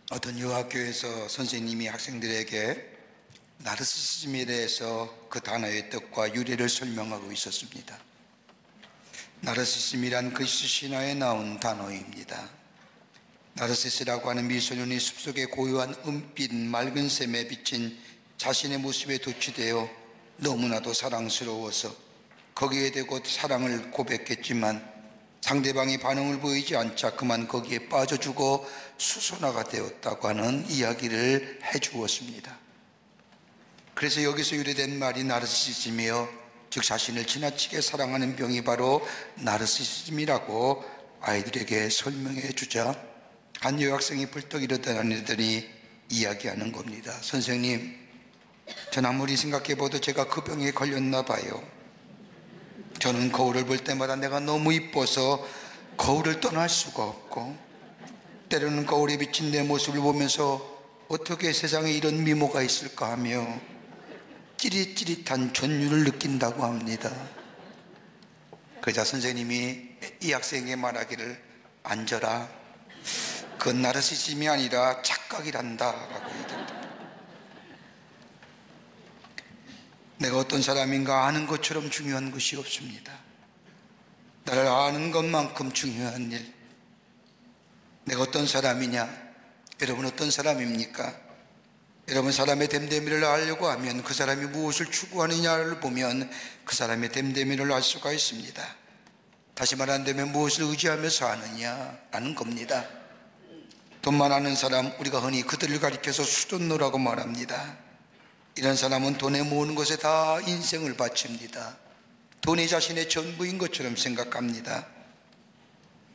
어떤 유학교에서 선생님이 학생들에게 나르시시즘에 대해서 그 단어의 뜻과 유래를 설명하고 있었습니다. 나르시시즘이란 그리스 신화에 나온 단어입니다. 나르시스라고 하는 미소년이 숲속의 고요한 은빛 맑은 샘에 비친 자신의 모습에 도취되어 너무나도 사랑스러워서 거기에 대고 사랑을 고백했지만 상대방이 반응을 보이지 않자 그만 거기에 빠져주고 수소나가 되었다고 하는 이야기를 해주었습니다. 그래서 여기서 유래된 말이 나르시시즘이요, 즉 자신을 지나치게 사랑하는 병이 바로 나르시시즘이라고 아이들에게 설명해 주자 한 여학생이 벌떡 일어나더니 이야기하는 겁니다. 선생님, 전 아무리 생각해봐도 제가 그 병에 걸렸나 봐요. 저는 거울을 볼 때마다 내가 너무 이뻐서 거울을 떠날 수가 없고, 때로는 거울에 비친 내 모습을 보면서 어떻게 세상에 이런 미모가 있을까 하며 찌릿찌릿한 존유를 느낀다고 합니다. 그러자 선생님이 이 학생에게 말하기를, 앉아라, 그건 나르시즘이 아니라 착각이란다 라고 얘기합니다. 내가 어떤 사람인가 아는 것처럼 중요한 것이 없습니다. 나를 아는 것만큼 중요한 일, 내가 어떤 사람이냐, 여러분 어떤 사람입니까? 여러분 사람의 됨됨이를 알려고 하면 그 사람이 무엇을 추구하느냐를 보면 그 사람의 됨됨이를 알 수가 있습니다. 다시 말한다면 무엇을 의지하며 사느냐라는 겁니다. 돈만 아는 사람, 우리가 흔히 그들을 가리켜서 수돈노라고 말합니다. 이런 사람은 돈에 모으는 것에 다 인생을 바칩니다. 돈이 자신의 전부인 것처럼 생각합니다.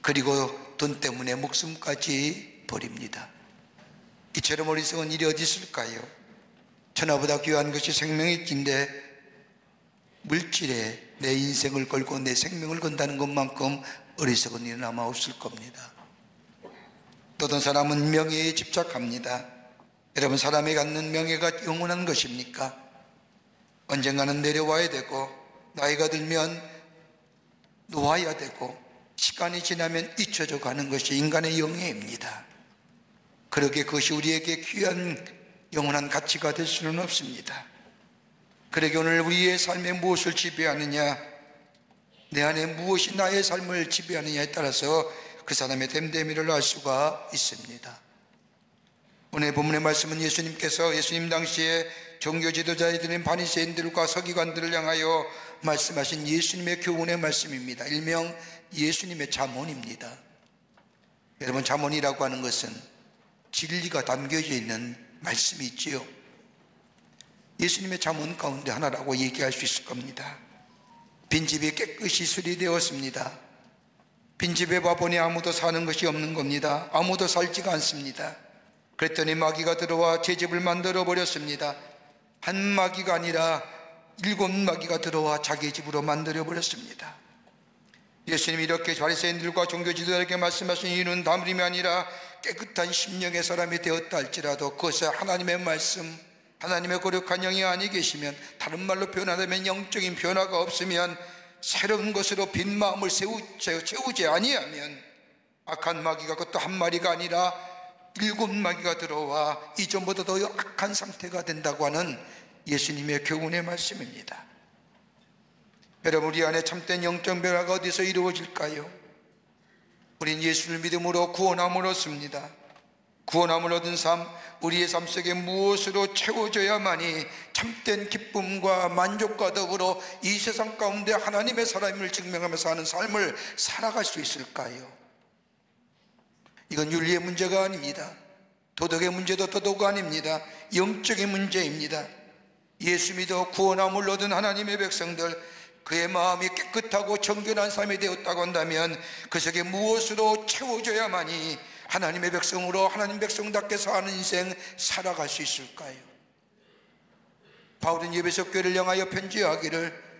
그리고 돈 때문에 목숨까지 버립니다. 이처럼 어리석은 일이 어디 있을까요? 천하보다 귀한 것이 생명이 긴데 물질에 내 인생을 걸고 내 생명을 건다는 것만큼 어리석은 일은 아마 없을 겁니다. 또 어떤 사람은 명예에 집착합니다. 여러분, 사람이 갖는 명예가 영원한 것입니까? 언젠가는 내려와야 되고 나이가 들면 놓아야 되고 시간이 지나면 잊혀져 가는 것이 인간의 영예입니다. 그러기에 그것이 우리에게 귀한 영원한 가치가 될 수는 없습니다. 그러기에 오늘 우리의 삶에 무엇을 지배하느냐, 내 안에 무엇이 나의 삶을 지배하느냐에 따라서 그 사람의 됨됨이를 알 수가 있습니다. 오늘 본문의 말씀은 예수님 당시에 종교 지도자들인 바리새인들과 서기관들을 향하여 말씀하신 예수님의 교훈의 말씀입니다. 일명 예수님의 잠언입니다. 여러분, 잠언이라고 하는 것은 진리가 담겨져 있는 말씀이 있지요. 예수님의 잠언 가운데 하나라고 얘기할 수 있을 겁니다. 빈집이 깨끗이 수리되었습니다. 빈집에 와보니 아무도 사는 것이 없는 겁니다. 아무도 살지가 않습니다. 그랬더니 마귀가 들어와 제 집을 만들어 버렸습니다. 한 마귀가 아니라 7마귀가 들어와 자기 집으로 만들어 버렸습니다. 예수님이 이렇게 바리새인들과 종교 지도자에게 말씀하신 이유는 다름이 아니라 깨끗한 심령의 사람이 되었다 할지라도 그것이 하나님의 말씀, 하나님의 거룩한 영이 아니 계시면, 다른 말로 표현하자면 영적인 변화가 없으면, 새로운 것으로 빈 마음을 채우지 아니하면 악한 마귀가, 그것도 한 마리가 아니라 7마귀가 들어와 이전보다 더 악한 상태가 된다고 하는 예수님의 교훈의 말씀입니다. 여러분, 우리 안에 참된 영적 변화가 어디서 이루어질까요? 우린 예수를 믿음으로 구원함을 얻습니다. 구원함을 얻은 삶, 우리의 삶 속에 무엇으로 채워져야만이 참된 기쁨과 만족과 더불어 이 세상 가운데 하나님의 사람임을 증명하며 사는 삶을 살아갈 수 있을까요? 이건 윤리의 문제가 아닙니다. 도덕의 문제도 도덕 아닙니다. 영적인 문제입니다. 예수 믿어 구원함을 얻은 하나님의 백성들, 그의 마음이 깨끗하고 정결한 삶이 되었다고 한다면 그 속에 무엇으로 채워져야만이 하나님의 백성으로 하나님 백성답게 사는 인생 살아갈 수 있을까요? 바울은 에베소 교회를 향하여 편지하기를,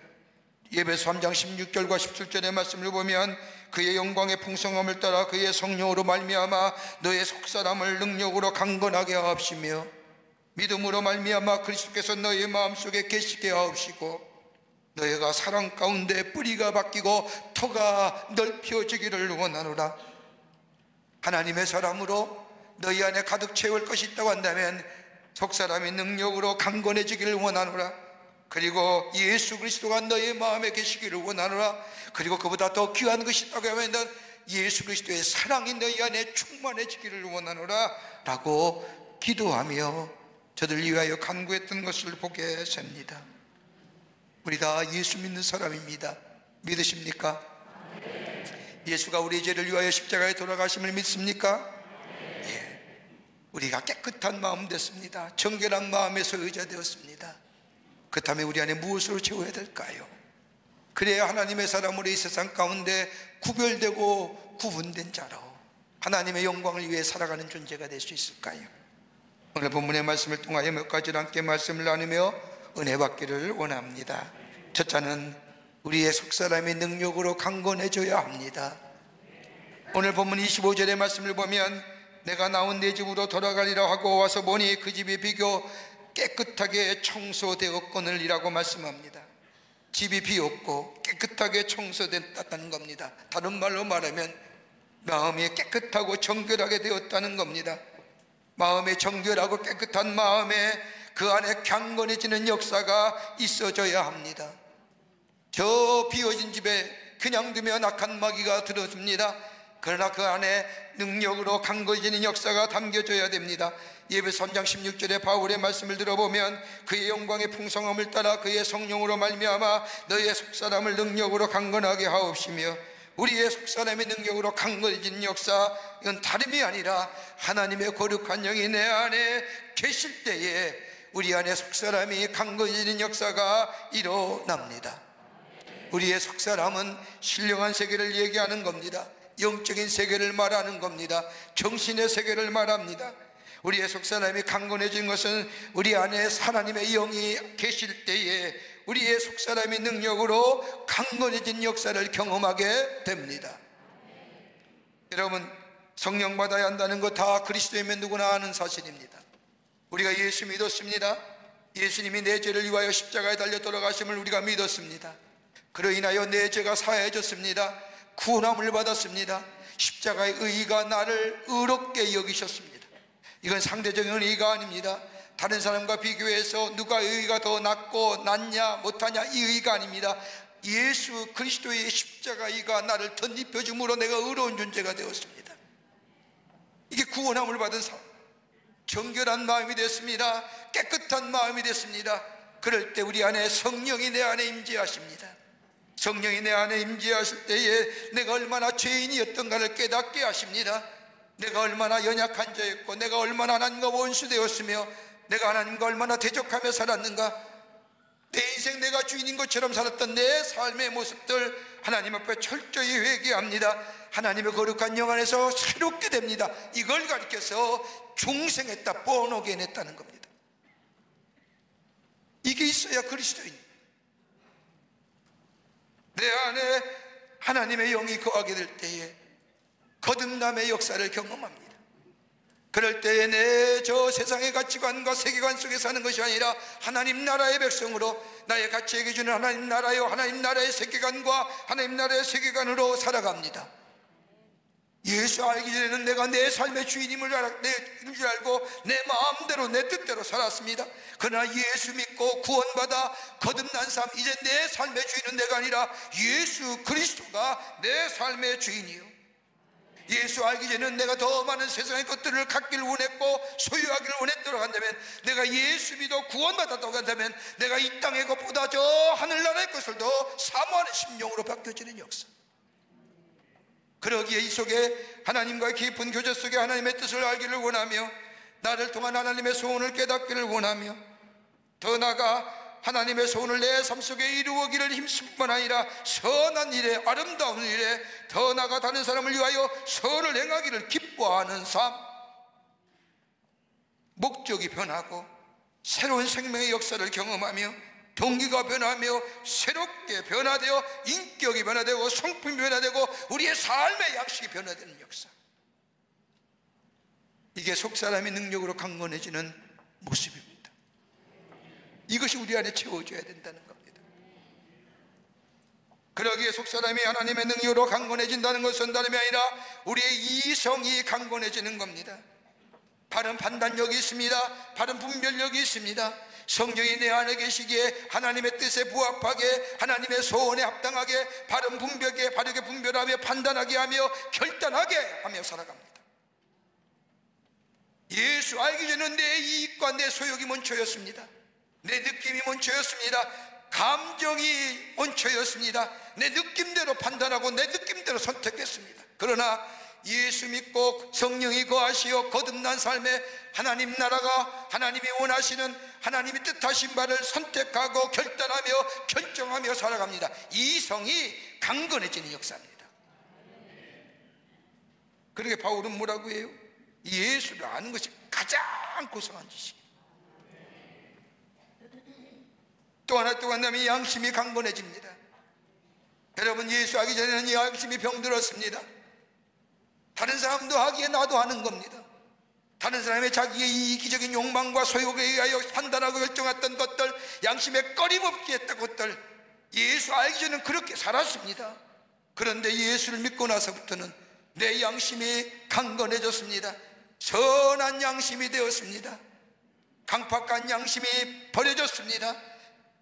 에베소 3장 16절과 17절의 말씀을 보면 그의 영광의 풍성함을 따라 그의 성령으로 말미암아 너의 속사람을 능력으로 강건하게 하옵시며 믿음으로 말미암아 그리스도께서 너의 마음속에 계시게 하옵시고 너희가 사랑 가운데 뿌리가 바뀌고 터가 넓혀지기를 원하노라. 하나님의 사람으로 너희 안에 가득 채울 것이 있다고 한다면 속사람의 능력으로 강건해지기를 원하노라. 그리고 예수 그리스도가 너희 마음에 계시기를 원하노라. 그리고 그보다 더 귀한 것이 있다고 하면 예수 그리스도의 사랑이 너희 안에 충만해지기를 원하노라 라고 기도하며 저들 위하여 간구했던 것을 보게 됩니다. 우리 다 예수 믿는 사람입니다. 믿으십니까? 예수가 우리의 죄를 위하여 십자가에 돌아가심을 믿습니까? 예. 우리가 깨끗한 마음 됐습니다. 정결한 마음에서 의자되었습니다. 그렇다면 우리 안에 무엇으로 채워야 될까요? 그래야 하나님의 사람으로 이 세상 가운데 구별되고 구분된 자로 하나님의 영광을 위해 살아가는 존재가 될 수 있을까요? 오늘 본문의 말씀을 통하여 몇 가지로 함께 말씀을 나누며 은혜 받기를 원합니다. 첫째는 우리의 속사람의 능력으로 강건해져야 합니다. 오늘 본문 25절의 말씀을 보면 내가 나온 내 집으로 돌아가리라 하고 와서 보니 그 집이 비교 깨끗하게 청소되었거늘이라고 말씀합니다. 집이 비었고 깨끗하게 청소됐다는 겁니다. 다른 말로 말하면 마음이 깨끗하고 정결하게 되었다는 겁니다. 마음이 정결하고 깨끗한 마음에 그 안에 강건해지는 역사가 있어져야 합니다. 저 비어진 집에 그냥 두면 악한 마귀가 들어듭니다. 그러나 그 안에 능력으로 강건해지는 역사가 담겨져야 됩니다. 예배서 3장 16절에 바울의 말씀을 들어보면 그의 영광의 풍성함을 따라 그의 성령으로 말미암아 너희의 속사람을 능력으로 강건하게 하옵시며, 우리의 속사람의 능력으로 강건해지는 역사, 이건 다름이 아니라 하나님의 거룩한 영이 내 안에 계실 때에 우리 안에 속사람이 강건해지는 역사가 일어납니다. 우리의 속사람은 신령한 세계를 얘기하는 겁니다. 영적인 세계를 말하는 겁니다. 정신의 세계를 말합니다. 우리의 속사람이 강건해진 것은 우리 안에 하나님의 영이 계실 때에 우리의 속사람의 능력으로 강건해진 역사를 경험하게 됩니다. 여러분, 성령 받아야 한다는 것 다 그리스도이면 누구나 아는 사실입니다. 우리가 예수 믿었습니다. 예수님이 내 죄를 위하여 십자가에 달려 돌아가심을 우리가 믿었습니다. 그로 인하여 내 죄가 사해졌습니다. 구원함을 받았습니다. 십자가의 의의가 나를 의롭게 여기셨습니다. 이건 상대적인 의의가 아닙니다. 다른 사람과 비교해서 누가 의의가 더 낫고 낫냐 못하냐 이 의의가 아닙니다. 예수 그리스도의 십자가의가 나를 덧입혀줌으로 내가 의로운 존재가 되었습니다. 이게 구원함을 받은 사람, 정결한 마음이 됐습니다. 깨끗한 마음이 됐습니다. 그럴 때 우리 안에 성령이 내 안에 임재하십니다. 성령이 내 안에 임재하실 때에 내가 얼마나 죄인이었던가를 깨닫게 하십니다. 내가 얼마나 연약한 자였고 내가 얼마나 하나님과 원수되었으며 내가 하나님과 얼마나 대적하며 살았는가, 내 인생 내가 주인인 것처럼 살았던 내 삶의 모습들 하나님 앞에 철저히 회개합니다. 하나님의 거룩한 영 안에서 새롭게 됩니다. 이걸 가리켜서 중생했다, born 했다는 겁니다. 이게 있어야 그리스도인입니다. 내 안에 하나님의 영이 거하게 될 때에 거듭남의 역사를 경험합니다. 그럴 때에 내 저 세상의 가치관과 세계관 속에 사는 것이 아니라 하나님 나라의 백성으로 나의 가치에 기준은 하나님 나라요, 하나님 나라의 세계관과 하나님 나라의 세계관으로 살아갑니다. 예수 알기 전에는 내가 내 삶의 주인임을 줄 알고 내 마음대로 내 뜻대로 살았습니다. 그러나 예수 믿고 구원받아 거듭난 삶, 이제 내 삶의 주인은 내가 아니라 예수 그리스도가 내 삶의 주인이요. 예수 알기 전에는 내가 더 많은 세상의 것들을 갖기를 원했고 소유하기를 원했도록 한다면, 내가 예수 믿어 구원받았다고 한다면 내가 이 땅의 것보다 저 하늘나라의 것을 더 사모하는 심령으로 바뀌어지는 역사. 그러기에 이 속에 하나님과의 깊은 교제 속에 하나님의 뜻을 알기를 원하며 나를 통한 하나님의 소원을 깨닫기를 원하며, 더 나아가 하나님의 소원을 내 삶 속에 이루어기를 힘쓸 뿐만 아니라 선한 일에, 아름다운 일에, 더 나아가 다른 사람을 위하여 선을 행하기를 기뻐하는 삶, 목적이 변하고 새로운 생명의 역사를 경험하며 동기가 변하며 새롭게 변화되어 인격이 변화되고 성품이 변화되고 우리의 삶의 양식이 변화되는 역사, 이게 속사람의 능력으로 강건해지는 모습입니다. 이것이 우리 안에 채워져야 된다는 겁니다. 그러기에 속사람이 하나님의 능력으로 강건해진다는 것은 다름이 아니라 우리의 이성이 강건해지는 겁니다. 바른 판단력이 있습니다. 바른 분별력이 있습니다. 성령이 내 안에 계시기에 하나님의 뜻에 부합하게, 하나님의 소원에 합당하게 바른 분별하게, 바르게 분별하며 판단하게 하며 결단하게 하며 살아갑니다. 예수 알기 전에는 내 이익과 내 소욕이 먼저였습니다. 내 느낌이 먼저였습니다. 감정이 먼저였습니다. 내 느낌대로 판단하고 내 느낌대로 선택했습니다. 그러나 예수 믿고 성령이 거하시어 거듭난 삶에 하나님 나라가, 하나님이 원하시는, 하나님이 뜻하신 바를 선택하고 결단하며 결정하며 살아갑니다. 이 성이 강건해지는 역사입니다. 그러게 바울은 뭐라고 해요? 예수를 아는 것이 가장 고상한 지식입니다. 또 하나 또 한다면 양심이 강건해집니다. 여러분, 예수 하기 전에는 이 양심이 병들었습니다. 다른 사람도 하기에 나도 하는 겁니다. 다른 사람의 자기의 이기적인 욕망과 소욕에 의하여 판단하고 결정했던 것들, 양심에 꺼림없게 했던 것들, 예수 알기 전에는 그렇게 살았습니다. 그런데 예수를 믿고 나서부터는 내 양심이 강건해졌습니다. 선한 양심이 되었습니다. 강팍한 양심이 버려졌습니다.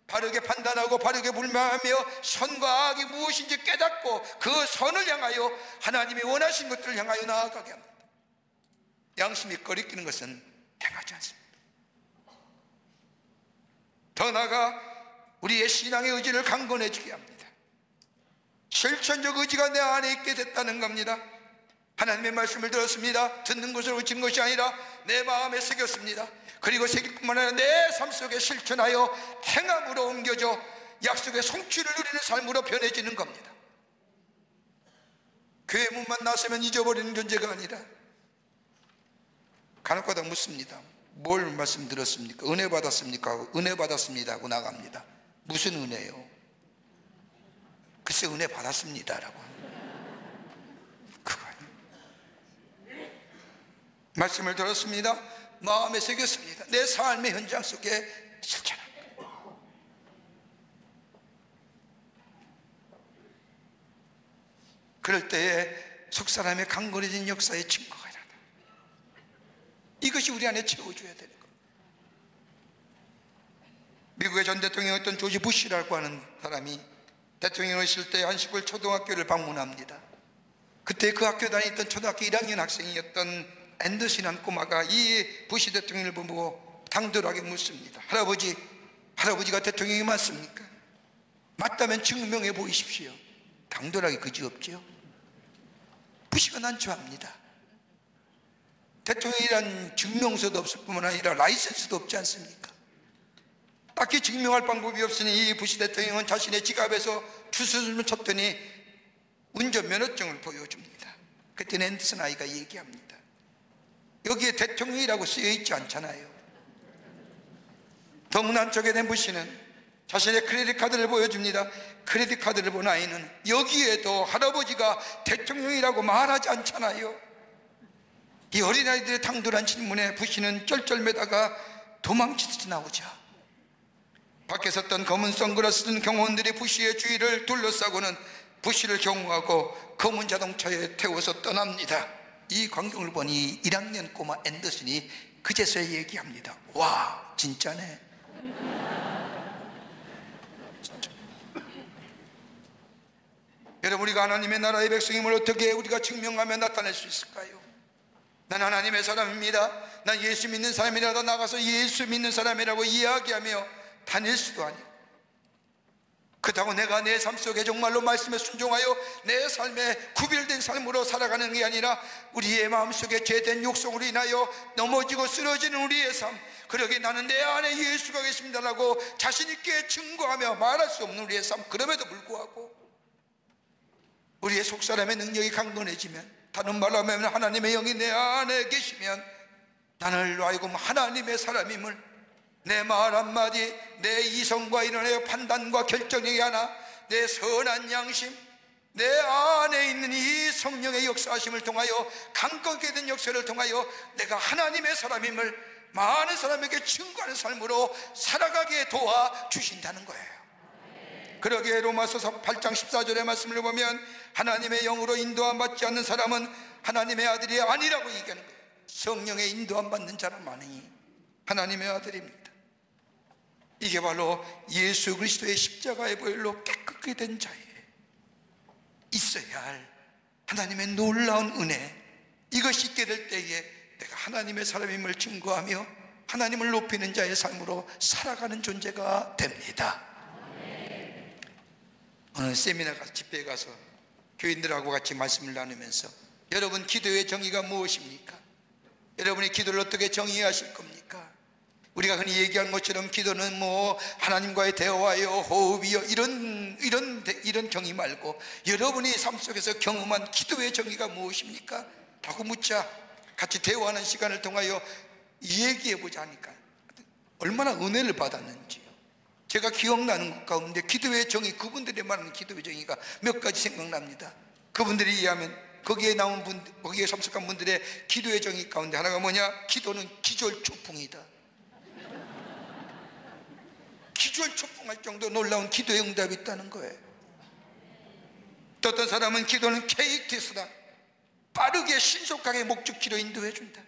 바르게 판단하고 바르게 분별하며 선과 악이 무엇인지 깨닫고 그 선을 향하여 하나님이 원하신 것들을 향하여 나아가게 합니다. 양심이 꺼리끼는 것은 행하지 않습니다. 더 나아가 우리의 신앙의 의지를 강건해지게 합니다. 실천적 의지가 내 안에 있게 됐다는 겁니다. 하나님의 말씀을 들었습니다. 듣는 것으로 그친 것이 아니라 내 마음에 새겼습니다. 그리고 새길 뿐만 아니라 내 삶 속에 실천하여 행함으로 옮겨져 약속의 성취를 누리는 삶으로 변해지는 겁니다. 교회 문만 나서면 잊어버리는 존재가 아니라 간혹가다 묻습니다. 뭘 말씀 들었습니까? 은혜 받았습니까? 은혜 받았습니다 하고 나갑니다. 무슨 은혜요? 글쎄 은혜 받았습니다 라고. 그거 아니에요. 말씀을 들었습니다. 마음에 새겼습니다. 내 삶의 현장 속에 실천합니다. 그럴 때에 속사람의 강건해진 역사의 증거가 일어나. 이것이 우리 안에 채워줘야 되는 겁니다. 미국의 전 대통령이었던 조지 부시라고 하는 사람이 대통령을 있을 때 한시골 초등학교를 방문합니다. 그때 그 학교 다니던 초등학교 1학년 학생이었던 앤더슨이라는 꼬마가 이 부시 대통령을 보고 당돌하게 묻습니다. 할아버지가 대통령이 맞습니까? 맞다면 증명해 보이십시오. 당돌하게 그지없지요. 부시가 난처합니다. 대통령이란 증명서도 없을 뿐만 아니라 라이센스도 없지 않습니까? 딱히 증명할 방법이 없으니 이 부시 대통령은 자신의 지갑에서 주스를 쳤더니 운전면허증을 보여줍니다. 그때 앤더슨 아이가 얘기합니다. 여기에 대통령이라고 쓰여있지 않잖아요. 더 난처게 된 부시는 자신의 크레딧 카드를 보여줍니다. 크레딧 카드를 본 아이는 여기에도 할아버지가 대통령이라고 말하지 않잖아요. 이 어린아이들의 당돌한 질문에 부시는 쩔쩔매다가 도망치듯이 나오자 밖에 섰던 검은 선글라스 든 경호원들이 부시의 주위를 둘러싸고는 부시를 경호하고 검은 자동차에 태워서 떠납니다. 이 광경을 보니 1학년 꼬마 앤더슨이 그제서야 얘기합니다. 와, 진짜네. 진짜. 여러분, 우리가 하나님의 나라의 백성임을 어떻게 우리가 증명하며 나타낼 수 있을까요? 난 하나님의 사람입니다. 난 예수 믿는 사람이라도 나가서 예수 믿는 사람이라고 이야기하며 다닐 수도 아니고, 그렇다고 내가 내 삶 속에 정말로 말씀에 순종하여 내 삶에 구별된 삶으로 살아가는 게 아니라 우리의 마음속에 죄된 욕성으로 인하여 넘어지고 쓰러지는 우리의 삶, 그러기에 나는 내 안에 예수가 계십니다라고 자신 있게 증거하며 말할 수 없는 우리의 삶, 그럼에도 불구하고 우리의 속사람의 능력이 강건해지면, 다른 말로 하면 하나님의 영이 내 안에 계시면 나를 하여금 하나님의 사람임을 내 말 한마디, 내 이성과 일어나의 판단과 결정이 하나, 내 선한 양심, 내 안에 있는 이 성령의 역사하심을 통하여 강건하게 된 역사를 통하여 내가 하나님의 사람임을 많은 사람에게 증거하는 삶으로 살아가게 도와주신다는 거예요. 그러기에 로마서 8장 14절의 말씀을 보면 하나님의 영으로 인도함 받지 않는 사람은 하나님의 아들이 아니라고 얘기하는 거예요. 성령의 인도 안 받는 자라 많으니 하나님의 아들입니다. 이게 바로 예수 그리스도의 십자가의 보혈로 깨끗게 된 자에 있어야 할 하나님의 놀라운 은혜, 이것이 있게 될 때에 내가 하나님의 사람임을 증거하며 하나님을 높이는 자의 삶으로 살아가는 존재가 됩니다. 오늘 세미나 집회에 가서 교인들하고 같이 말씀을 나누면서 여러분, 기도의 정의가 무엇입니까? 여러분이 기도를 어떻게 정의하실 겁니까? 우리가 흔히 얘기한 것처럼 기도는 뭐 하나님과의 대화요, 호흡이요, 이런 정의 말고 여러분이 삶 속에서 경험한 기도의 정의가 무엇입니까? 라고 묻자 같이 대화하는 시간을 통하여 얘기해보자 하니까 얼마나 은혜를 받았는지요. 제가 기억나는 것 가운데 기도의 정의, 그분들이 말하는 기도의 정의가 몇 가지 생각납니다. 그분들이 이해하면 거기에 나온 거기에 참석한 분들의 기도의 정의 가운데 하나가 뭐냐? 기도는 기절초풍이다. 기절초풍할 정도 놀라운 기도의 응답이 있다는 거예요. 또 어떤 사람은 기도는 KTX다. 빠르게 신속하게 목적지로 인도해 준다.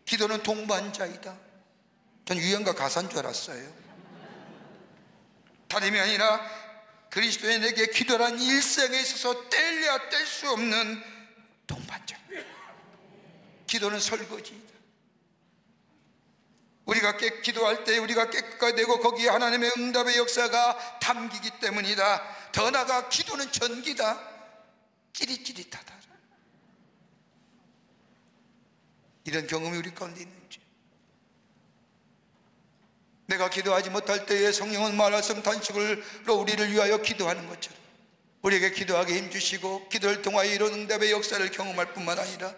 기도는 동반자이다. 전 유행가 가사인 줄 알았어요. 다름이 아니라 그리스도의 내게 기도란 일생에 있어서 뗄래야 뗄 수 없는 동반자. 기도는 설거지이다. 우리가 기도할 때 우리가 깨끗하게 되고 거기에 하나님의 응답의 역사가 담기기 때문이다. 더 나아가 기도는 전기다. 찌릿찌릿하다. 이런 경험이 우리 가운데 있는지. 내가 기도하지 못할 때에 성령은 말씀 단식으로 우리를 위하여 기도하는 것처럼 우리에게 기도하게 힘주시고 기도를 통하여 이런 응답의 역사를 경험할 뿐만 아니라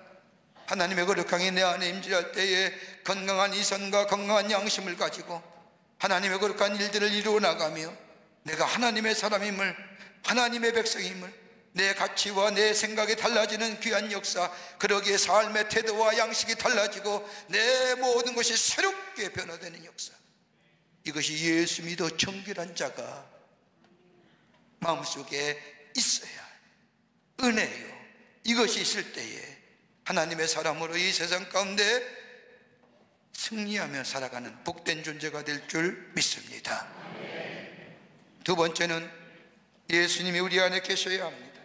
하나님의 거룩함이 내 안에 임재할 때에 건강한 이성과 건강한 양심을 가지고 하나님의 거룩한 일들을 이루어 나가며 내가 하나님의 사람임을, 하나님의 백성임을, 내 가치와 내 생각이 달라지는 귀한 역사, 그러기에 삶의 태도와 양식이 달라지고 내 모든 것이 새롭게 변화되는 역사, 이것이 예수 믿어 정결한 자가 마음속에 있어야 은혜요. 이것이 있을 때에 하나님의 사람으로 이 세상 가운데 승리하며 살아가는 복된 존재가 될 줄 믿습니다. 두 번째는 예수님이 우리 안에 계셔야 합니다.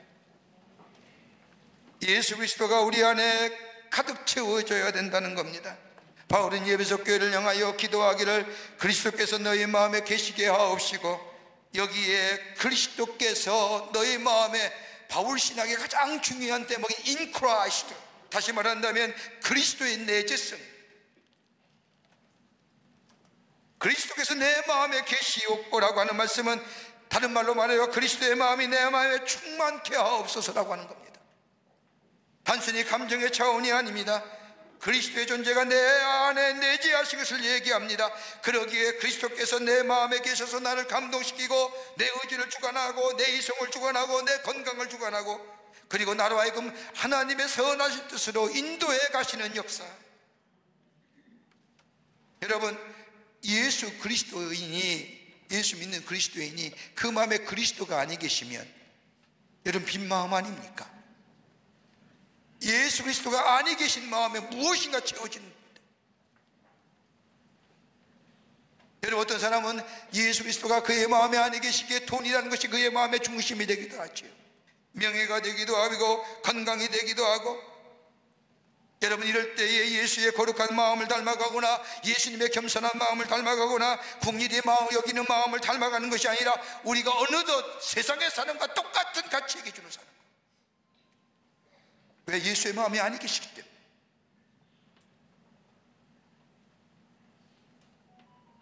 예수 그리스도가 우리 안에 가득 채워져야 된다는 겁니다. 바울은 에베소 교회를 향하여 기도하기를 그리스도께서 너희 마음에 계시게 하옵시고, 여기에 그리스도께서 너희 마음에, 바울 신학의 가장 중요한 대목인 in Christ, 다시 말한다면 그리스도의 내재성, 그리스도께서 내 마음에 계시옵고라고 하는 말씀은 다른 말로 말해요, 그리스도의 마음이 내 마음에 충만케 하옵소서라고 하는 겁니다. 단순히 감정의 차원이 아닙니다. 그리스도의 존재가 내 안에 내재하신 것을 얘기합니다. 그러기에 그리스도께서 내 마음에 계셔서 나를 감동시키고 내 의지를 주관하고 내 이성을 주관하고 내 건강을 주관하고, 그리고 나로 하여금 하나님의 선하신 뜻으로 인도해 가시는 역사. 여러분, 예수 그리스도인이, 예수 믿는 그리스도인이 그 마음에 그리스도가 아니 계시면 여러분 빈 마음 아닙니까? 예수 그리스도가 아니 계신 마음에 무엇인가 채워지는. 여러분, 어떤 사람은 예수 그리스도가 그의 마음에 아니 계시기에 돈이라는 것이 그의 마음의 중심이 되기도 하죠. 명예가 되기도 하고 건강이 되기도 하고. 여러분, 이럴 때에 예수의 거룩한 마음을 닮아가거나 예수님의 겸손한 마음을 닮아가거나 국리의 마음, 여기는 마음을 닮아가는 것이 아니라 우리가 어느덧 세상의 사람과 똑같은 가치의 기준으로 사는 거예요. 왜? 예수의 마음이 아니 계시기 때문에.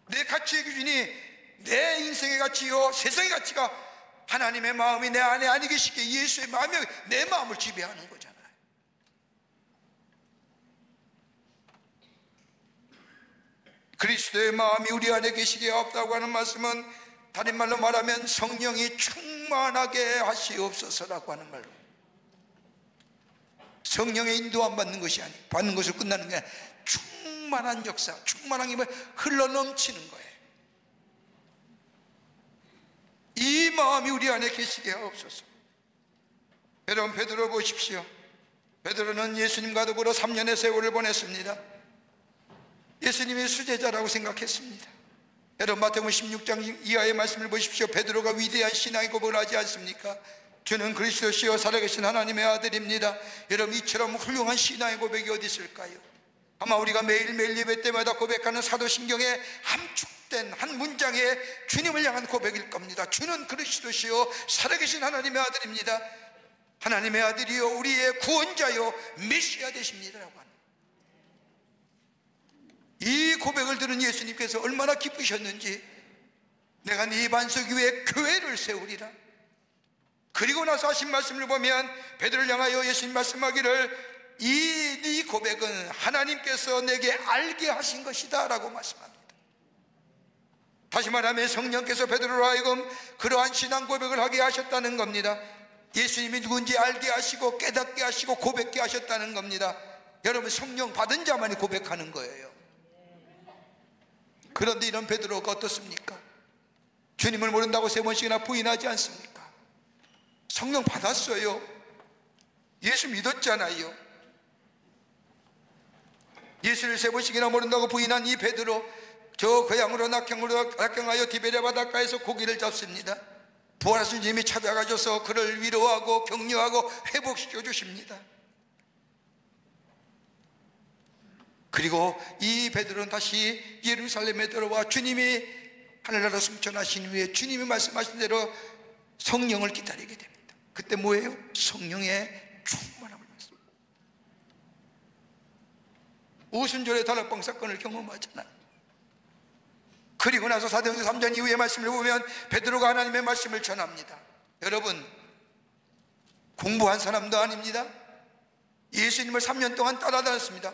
내 가치의 기준이 내 인생의 가치요 세상의 가치가 하나님의 마음이 내 안에 아니 계시기에 예수의 마음이 내 마음을 지배하는 거잖아요. 그리스도의 마음이 우리 안에 계시기에 없다고 하는 말씀은 다른 말로 말하면 성령이 충만하게 하시옵소서라고 하는 말로, 성령의 인도 안 받는 것이 아니고 받는 것으로 끝나는 게 아니라 충만한 역사, 충만한 힘을 흘러넘치는 거예요. 이 마음이 우리 안에 계시게 하옵소서. 여러분, 베드로 보십시오. 베드로는 예수님과 더불어 3년의 세월을 보냈습니다. 예수님의 수제자라고 생각했습니다. 여러분, 마태복음 16장 이하의 말씀을 보십시오. 베드로가 위대한 신앙의 고백을 하지 않습니까? 주는 그리스도시요 살아계신 하나님의 아들입니다. 여러분, 이처럼 훌륭한 신앙의 고백이 어디 있을까요? 아마 우리가 매일매일 예배 때마다 고백하는 사도신경의 함축된 한 문장의 주님을 향한 고백일 겁니다. 주는 그리스도시요 살아계신 하나님의 아들입니다. 하나님의 아들이요 우리의 구원자요 메시아 되십니다라고 하는 이 고백을 들은 예수님께서 얼마나 기쁘셨는지, 내가 네 반석 위에 교회를 세우리라. 그리고 나서 하신 말씀을 보면 베드로를 향하여 예수님 말씀하기를 이 고백은 하나님께서 내게 알게 하신 것이다 라고 말씀합니다. 다시 말하면 성령께서 베드로로 하여금 그러한 신앙 고백을 하게 하셨다는 겁니다. 예수님이 누군지 알게 하시고 깨닫게 하시고 고백게 하셨다는 겁니다. 여러분, 성령 받은 자만이 고백하는 거예요. 그런데 이런 베드로가 어떻습니까? 주님을 모른다고 3번씩이나 부인하지 않습니까? 성령 받았어요. 예수 믿었잖아요. 예수를 3번씩이나 모른다고 부인한 이 베드로, 저 고향으로 낙경하여 디베랴 바닷가에서 고기를 잡습니다. 부활하신 주님이 찾아가셔서 그를 위로하고 격려하고 회복시켜 주십니다. 그리고 이 베드로는 다시 예루살렘에 들어와 주님이 하늘나라 승천하신 후에 주님이 말씀하신 대로 성령을 기다리게 됩니다. 그때 뭐예요? 성령의 충만함을 받습니다. 오순절의 다락방 사건을 경험하잖아요. 그리고 나서 사도행전 3장 이후의 말씀을 보면 베드로가 하나님의 말씀을 전합니다. 여러분, 공부한 사람도 아닙니다. 예수님을 3년 동안 따라다녔습니다.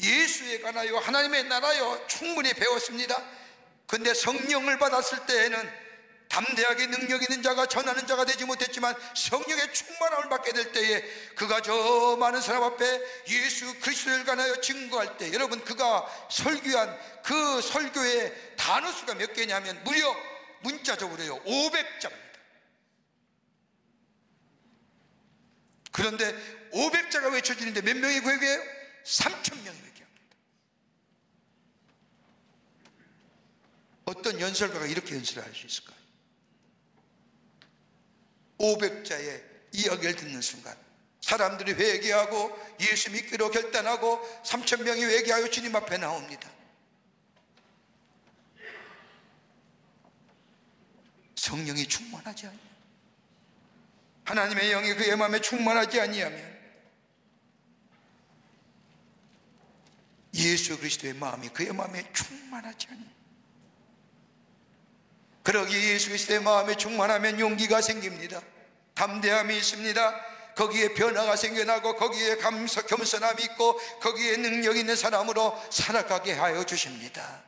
예수에 관하여 하나님의 나라여 충분히 배웠습니다. 그런데 성령을 받았을 때에는 담대하게 능력 있는 자가 전하는 자가 되지 못했지만 성령의 충만함을 받게 될 때에 그가 저 많은 사람 앞에 예수 그리스도를 관하여 증거할 때, 여러분, 그가 설교한 그 설교의 단어 수가 몇 개냐면 무려 문자적으로요 500자입니다. 그런데 500자가 외쳐지는데 몇 명이 회개해요? 3,000명이 회개합니다. 어떤 연설가가 이렇게 연설을 할 수 있을까요? 500자의 이야기를 듣는 순간 사람들이 회개하고 예수 믿기로 결단하고 3,000명이 회개하여 주님 앞에 나옵니다. 성령이 충만하지 아니하면, 하나님의 영이 그의 마음에 충만하지 아니하면 예수 그리스도의 마음이 그의 마음에 충만하지 않아요. 그러기에 예수 그리스도의 마음에 충만하면 용기가 생깁니다. 담대함이 있습니다. 거기에 변화가 생겨나고 거기에 겸손함이 있고 거기에 능력 있는 사람으로 살아가게 하여 주십니다.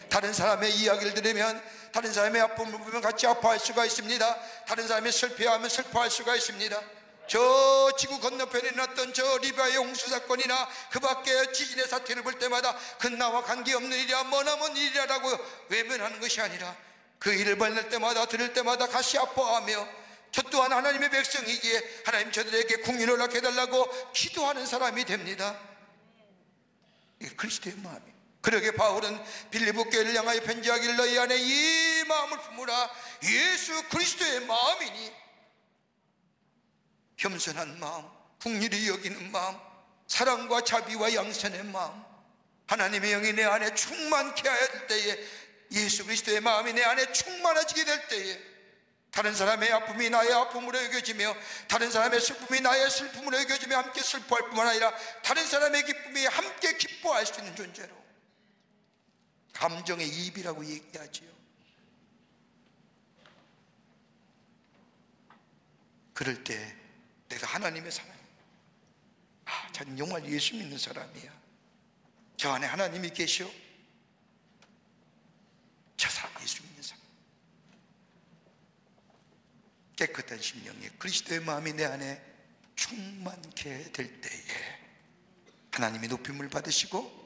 다른 사람의 이야기를 들으면, 다른 사람의 아픔을 보면 같이 아파할 수가 있습니다. 다른 사람의 슬퍼하면 슬퍼할 수가 있습니다. 저 지구 건너편에 일어났던 저 리비아의 홍수 사건이나 그 밖에 지진의 사태를 볼 때마다 그 나와 관계없는 일이야, 머나먼 일이라고 외면하는 것이 아니라 그 일을 만날 때마다 들을 때마다 같이 아파하며 저 또한 하나님의 백성이기에 하나님 저들에게 국민을 낳게 해달라고 기도하는 사람이 됩니다. 이게 그리스도의 마음이에요. 그러게 바울은 빌립보 교회를 향하여 편지하기를 너희 안에 이 마음을 품으라. 예수 그리스도의 마음이니, 겸손한 마음, 긍휼히 여기는 마음, 사랑과 자비와 양선의 마음, 하나님의 영이 내 안에 충만케 하여 될 때에, 예수 그리스도의 마음이 내 안에 충만해지게 될 때에 다른 사람의 아픔이 나의 아픔으로 여겨지며 다른 사람의 슬픔이 나의 슬픔으로 여겨지며 함께 슬퍼할 뿐만 아니라 다른 사람의 기쁨이 함께 기뻐할 수 있는 존재로, 감정의 이입이라고 얘기하지요. 그럴 때 내가 하나님의 사람, 저는 정말 예수 믿는 사람이야, 저 안에 하나님이 계시오, 저 사람 예수 믿는 사람, 깨끗한 심령에 그리스도의 마음이 내 안에 충만케 될 때에 하나님의 높임을 받으시고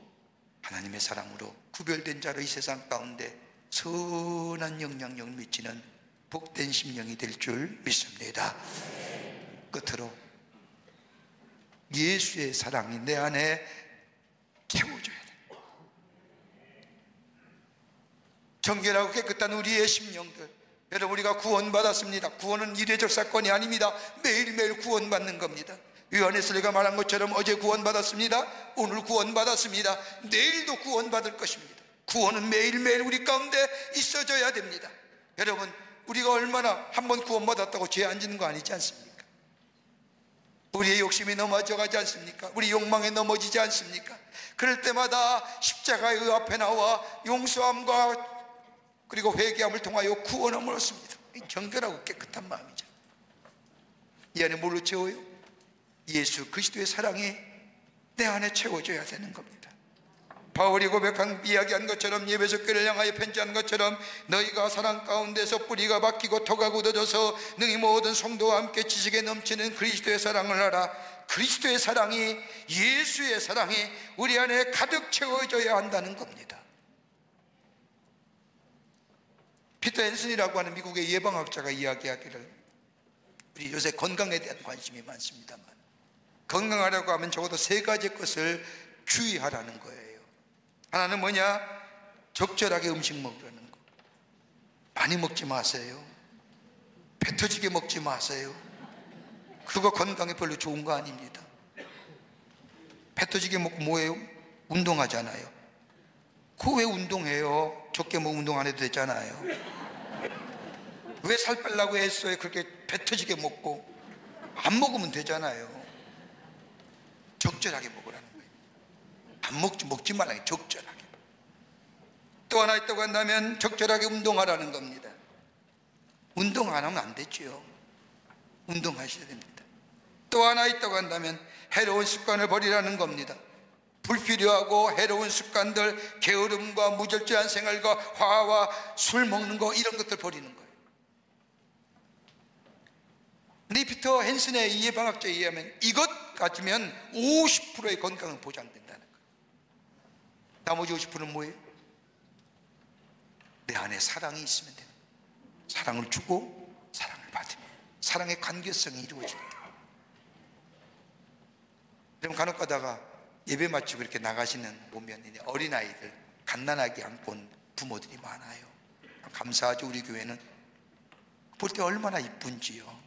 하나님의 사랑으로 구별된 자로 이 세상 가운데 선한 영향력을 미치는 복된 심령이 될 줄 믿습니다. 끝으로 예수의 사랑이 내 안에 채워져야 돼. 정결하고 깨끗한 우리의 심령들, 여러분, 우리가 구원받았습니다. 구원은 이례적 사건이 아닙니다. 매일매일 구원받는 겁니다. 요한에서가 말한 것처럼 어제 구원받았습니다, 오늘 구원받았습니다, 내일도 구원받을 것입니다. 구원은 매일매일 우리 가운데 있어져야 됩니다. 여러분, 우리가 얼마나 한번 구원받았다고 죄 안 짓는 거 아니지 않습니까? 우리의 욕심이 넘어져 가지 않습니까? 우리 욕망에 넘어지지 않습니까? 그럴 때마다 십자가의 의 앞에 나와 용서함과 그리고 회개함을 통하여 구원함을 얻습니다. 정결하고 깨끗한 마음이죠. 이 안에 뭘로 채워요? 예수 그리스도의 사랑이 내 안에 채워져야 되는 겁니다. 바울이 이야기한 것처럼, 에베소 교회를 향하여 편지한 것처럼, 너희가 사랑 가운데서 뿌리가 박히고 토가 굳어져서 능히 모든 성도와 함께 지식에 넘치는 그리스도의 사랑을 알아. 그리스도의 사랑이, 예수의 사랑이 우리 안에 가득 채워져야 한다는 겁니다. 피터 앤슨이라고 하는 미국의 예방학자가 이야기하기를, 우리 요새 건강에 대한 관심이 많습니다만, 건강하려고 하면 적어도 3가지 것을 주의하라는 거예요. 하나는 뭐냐? 적절하게 음식 먹으라는 거. 많이 먹지 마세요. 배 터지게 먹지 마세요. 그거 건강에 별로 좋은 거 아닙니다. 배 터지게 먹고 뭐예요? 운동하잖아요. 그거 왜 운동해요? 적게 먹으면 운동 안 해도 되잖아요. 왜 살 빼려고 했어요? 그렇게 배 터지게 먹고. 안 먹으면 되잖아요. 적절하게 먹으라는 거예요. 안 먹지 말라요. 적절하게. 또 하나 있다고 한다면 적절하게 운동하라는 겁니다. 운동 안 하면 안 되죠. 운동하셔야 됩니다. 또 하나 있다고 한다면 해로운 습관을 버리라는 겁니다. 불필요하고 해로운 습관들, 게으름과 무절제한 생활과 화와 술 먹는 거, 이런 것들 버리는 거예요. 근데 피터 헨슨의 예방학자에 의하면 이것 가지면 50%의 건강은 보장된다는 거예요. 나머지 50%는 뭐예요? 내 안에 사랑이 있으면 돼요. 사랑을 주고 사랑을 받으면 사랑의 관계성이 이루어집니다. 그럼 간혹 가다가 예배 마치고 이렇게 나가시는 보면 어린아이들 갓난아기 안고 온 부모들이 많아요. 감사하죠. 우리 교회는 볼 때 얼마나 이쁜지요.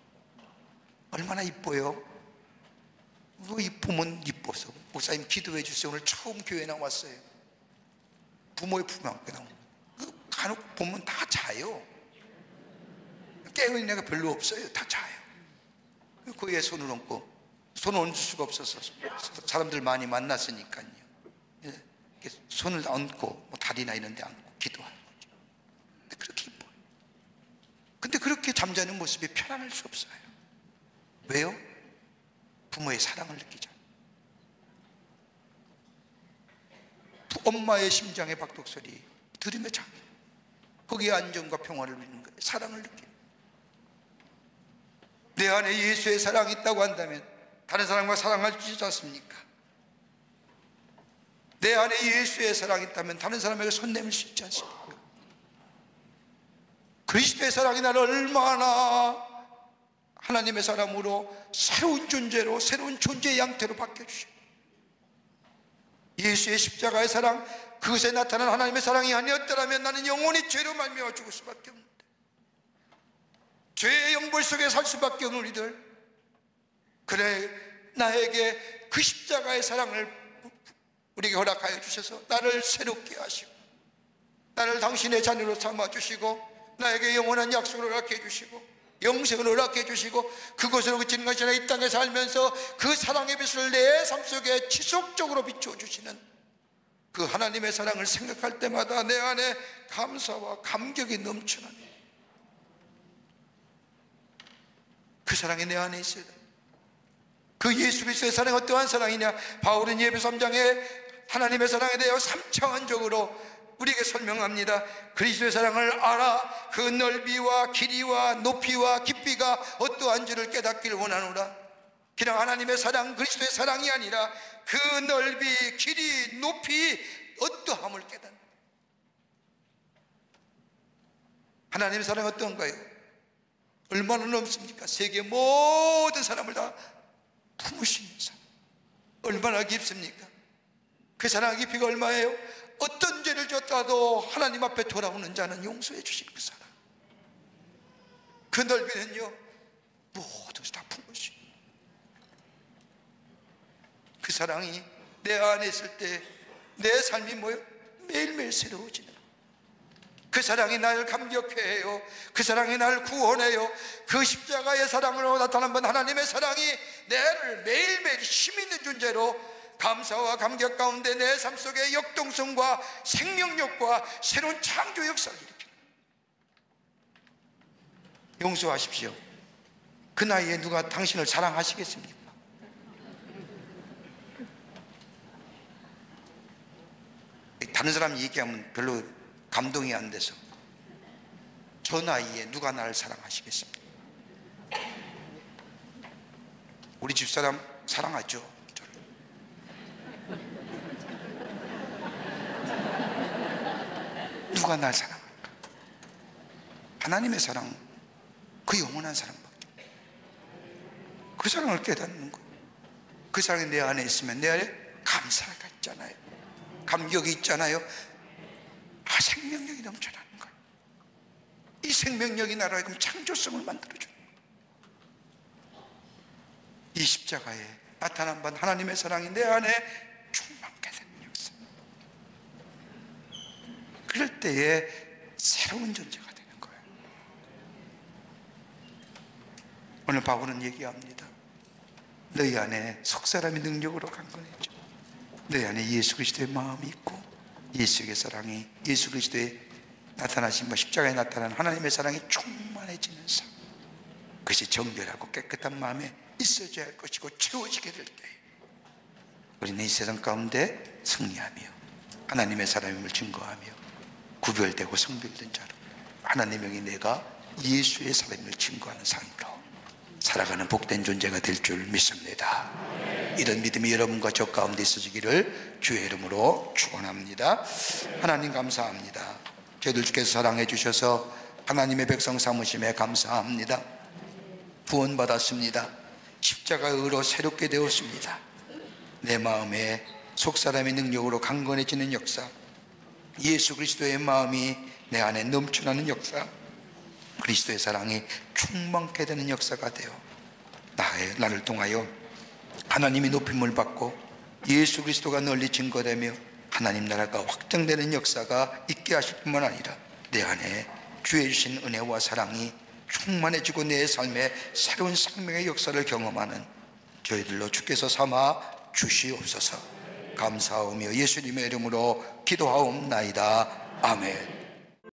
얼마나 이뻐요. 이쁘면 이뻐서 목사님 기도해 주세요. 오늘 처음 교회 나왔어요. 부모의 품에 안고 나오는 간혹 보면 다 자요. 깨어있는 애가 별로 없어요. 다 자요. 그 위에 손을 얹고, 손을 얹을 수가 없어서 사람들 많이 만났으니까요. 손을 얹고 다리나 이런 데 얹고 기도하는 거죠. 근데 그렇게 이뻐요. 근데 그렇게 잠자는 모습이 편안할 수 없어요. 왜요? 부모의 사랑을 느끼죠. 엄마의 심장의 박동소리 들으며 잠, 거기에 안정과 평화를 누리는 거예요. 사랑을 느끼는. 내 안에 예수의 사랑이 있다고 한다면 다른 사람과 사랑할 수 있지 않습니까? 내 안에 예수의 사랑이 있다면 다른 사람에게 손 내밀 수 있지 않습니까? 그리스도의 사랑이 나를 얼마나 하나님의 사람으로 새로운 존재로, 새로운 존재의 양태로 바뀌어주시고, 예수의 십자가의 사랑, 그것에 나타난 하나님의 사랑이 아니었더라면 나는 영원히 죄로 말미암아 죽을 수밖에 없는데, 죄의 영벌 속에 살 수밖에 없는 우리들, 그래 나에게 그 십자가의 사랑을 우리에게 허락하여 주셔서 나를 새롭게 하시고, 나를 당신의 자녀로 삼아주시고, 나에게 영원한 약속을 허락해 주시고, 영생을 허락해 주시고, 그것으로 그치는 것이 아니라 이 땅에 살면서 그 사랑의 빛을 내 삶 속에 지속적으로 비춰주시는 그 하나님의 사랑을 생각할 때마다 내 안에 감사와 감격이 넘쳐나는, 그 사랑이 내 안에 있어야 돼. 그 예수 그리스도의 사랑이 어떠한 사랑이냐? 바울은 예배소 3장에 하나님의 사랑에 대하여 3차원적으로 우리에게 설명합니다. 그리스도의 사랑을 알아 그 넓이와 길이와 높이와 깊이가 어떠한 줄을 깨닫기를 원하노라. 그냥 하나님의 사랑, 그리스도의 사랑이 아니라 그 넓이, 길이, 높이 어떠함을 깨닫는. 하나님의 사랑이 어떤가요? 얼마나 넘습니까? 세계 모든 사람을 다 품으시는 사랑. 얼마나 깊습니까? 그 사랑의 깊이가 얼마예요? 어떤 죄를 졌다도 하나님 앞에 돌아오는 자는 용서해 주시는 그 사랑, 그 넓이는요 모든 것을 다 푼 것이. 그 사랑이 내 안에 있을 때 내 삶이 뭐예요? 매일매일 새로워지는, 그 사랑이 나를 감격해 해요. 그 사랑이 나를 구원해요. 그 십자가의 사랑으로 나타난 하나님의 사랑이 나를 매일매일 힘있는 존재로 감사와 감격 가운데 내 삶 속에 역동성과 생명력과 새로운 창조 역사를 일으킵니다. 용서하십시오. 그 나이에 누가 당신을 사랑하시겠습니까? 다른 사람 얘기하면 별로 감동이 안 돼서, 저 나이에 누가 나를 사랑하시겠습니까? 우리 집사람 사랑하죠. 저를. 누가 날 사랑할까? 하나님의 사랑, 그 영원한 사랑밖에. 그 사랑을 깨닫는 거예요. 그 사랑이 내 안에 있으면 내 안에 감사가 있잖아요. 감격이 있잖아요. 생명력이 넘쳐나는 거예요. 이 생명력이 나로 하여금 창조성을 만들어줘요. 이 십자가에 나타난 바 하나님의 사랑이 내 안에 충만케 되는 역사. 그럴 때에 새로운 존재가 되는 거예요. 오늘 바울은 얘기합니다. 너희 안에 속사람의 능력으로 강건해져. 너희 안에 예수 그리스도의 마음이 있고 예수의 사랑이, 예수 그리스도의 나타나신 십자가에 나타난 하나님의 사랑이 충만해지는 삶, 그것이 정결하고 깨끗한 마음에 있어져야 할 것이고 채워지게 될 때 우리는 이 세상 가운데 승리하며 하나님의 사랑임을 증거하며 구별되고 성별된 자로 하나님의 영이 내가 예수의 사랑임을 증거하는 삶으로 살아가는 복된 존재가 될 줄 믿습니다. 이런 믿음이 여러분과 저 가운데 있어지기를 주의 이름으로 축원합니다. 하나님 감사합니다. 저희들 주께서 사랑해 주셔서 하나님의 백성 삼으심에 감사합니다. 구원받았습니다. 십자가의 의로 새롭게 되었습니다. 내 마음에 속사람의 능력으로 강건해지는 역사, 예수 그리스도의 마음이 내 안에 넘쳐나는 역사, 그리스도의 사랑이 충만케 되는 역사가 되어 나를 통하여 하나님이 높임을 받고 예수 그리스도가 널리 증거되며 하나님 나라가 확장되는 역사가 있게 하실 뿐만 아니라 내 안에 주의 주신 은혜와 사랑이 충만해지고 내 삶에 새로운 생명의 역사를 경험하는 저희들로 주께서 삼아 주시옵소서. 감사하며 예수님의 이름으로 기도하옵나이다. 아멘.